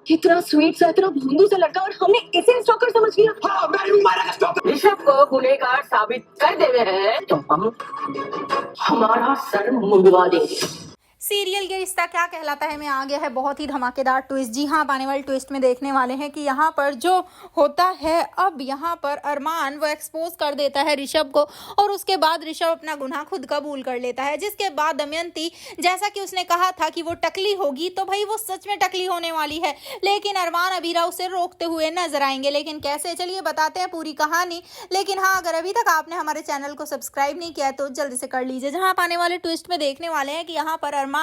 इतना स्वीट सा, इतना भोंदू सा लड़का और हमने इसे स्टॉकर समझ लिया। हाँ, मैं हूँ मायरा का स्टॉकर। ऋषभ को गुनहगार साबित कर देवे हैं तो हम हमारा सर मुंडवा देंगे। सीरियल ये रिश्ता क्या कहलाता है में आ गया है बहुत ही धमाकेदार ट्विस्ट। जी हाँ, आने वाले ट्विस्ट में देखने वाले हैं कि यहाँ पर जो होता है, अब यहाँ पर अरमान वो एक्सपोज कर देता है ऋषभ को और उसके बाद ऋषभ अपना गुनाह खुद कबूल कर लेता है। जिसके बाद दमयंती, जैसा कि उसने कहा था कि वो टकली होगी, तो भाई वो सच में टकली होने वाली है, लेकिन अरमान अबीरा उसे रोकते हुए नजर आएंगे। लेकिन कैसे, चलिए बताते हैं पूरी कहानी। लेकिन हाँ, अगर अभी तक आपने हमारे चैनल को सब्सक्राइब नहीं किया है तो जल्दी से कर लीजिए। जहाँ आप आने वाले ट्विस्ट में देखने वाले हैं कि यहाँ पर अरमान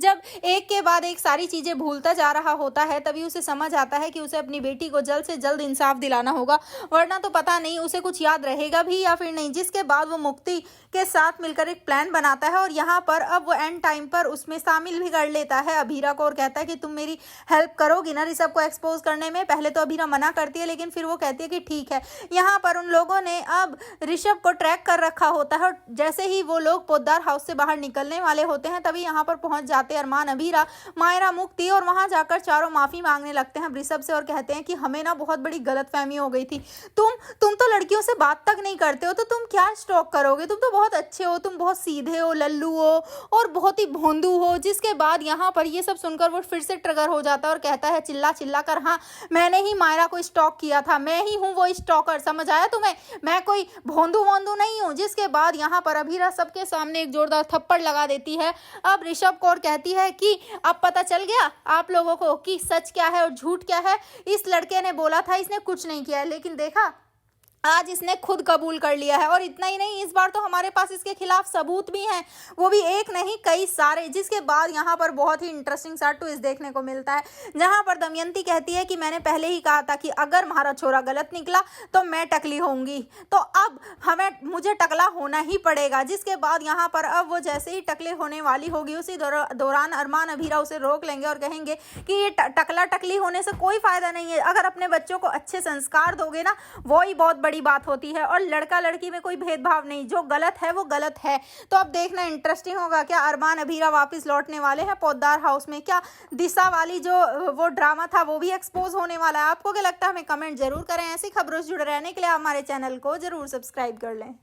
जब एक के बाद एक सारी चीजें भूलता जा रहा होता है, तभी उसे समझ आता है कि उसे अपनी बेटी को जल्द से जल्द इंसाफ दिलाना होगा, वरना तो पता नहीं उसे कुछ याद रहेगा भी या फिर नहीं। जिसके बाद वो मुक्ति के साथ मिलकर एक प्लान बनाता है और यहाँ पर अब वो एंड टाइम पर उसमें शामिल भी कर लेता है अभीरा को और कहता है कि तुम मेरी हेल्प करोगी ना ऋषभ को एक्सपोज करने में। पहले तो अभीरा मना करती है, लेकिन फिर वो कहती है कि ठीक है। यहाँ पर उन लोगों ने अब ऋषभ को ट्रैक कर रखा होता है और जैसे ही वो लोग पोद्दार हाउस से बाहर निकलने वाले होते हैं, तभी यहाँ पर पहुंच जाते हैं अरमान, अभीरा, मायरा, मुक्ति, और वहां जाकर चारों माफी मांगने लगते हैं ऋषभ से और कहते हैं कि हमें ना बहुत बड़ी गलतफहमी हो गई थी। तुम तो लड़कियों से बात तक नहीं करते हो, तो तुम क्या स्टॉक करोगे? तुम तो बहुत अच्छे हो, तुम बहुत सीधे हो, लल्लू हो और बहुत ही भोंदू हो। जिसके बाद यहाँ पर ये सब सुनकर वो फिर से ट्रिगर हो जाता है और कहता है चिल्ला चिल्ला कर, हाँ मैंने ही मायरा को स्टॉक किया था, मैं ही हूँ वो स्टॉकर, समझ आया तुम्हें? मैं कोई भोंदू वोंदू नहीं हूँ। जिसके बाद यहाँ पर अभीरा सबके सामने एक जोरदार थप्पड़ लगा देती है अब ऋषभ को और कहती है कि अब पता चल गया आप लोगों को कि सच क्या है और झूठ क्या है। इस लड़के ने बोला था इसने कुछ नहीं किया है, लेकिन देखा आज इसने खुद कबूल कर लिया है। और इतना ही नहीं, इस बार तो हमारे पास इसके खिलाफ सबूत भी हैं, वो भी एक नहीं कई सारे। जिसके बाद यहाँ पर बहुत ही इंटरेस्टिंग सा ट्विस्ट देखने को मिलता है, जहाँ पर दमयंती कहती है कि मैंने पहले ही कहा था कि अगर हमारा छोरा गलत निकला तो मैं टकली होंगी, तो अब मुझे टकला होना ही पड़ेगा। जिसके बाद यहाँ पर अब वो जैसे ही टकले होने वाली होगी, उसी दौरान अरमान अभीरा उसे रोक लेंगे और कहेंगे कि ये टकला टकली होने से कोई फायदा नहीं है, अगर अपने बच्चों को अच्छे संस्कार दोगे ना, वो ही बहुत बड़ी बात होती है। और लड़का लड़की में कोई भेदभाव नहीं, जो गलत है वो गलत है। तो अब देखना इंटरेस्टिंग होगा, क्या अरमान अभीरा वापस लौटने वाले हैं पोद्दार हाउस में? क्या दिशा वाली जो वो ड्रामा था वो भी एक्सपोज होने वाला है? आपको क्या लगता है? हमें कमेंट जरूर करें। ऐसी खबरों से जुड़े रहने के लिए हमारे चैनल को जरूर सब्सक्राइब कर लें।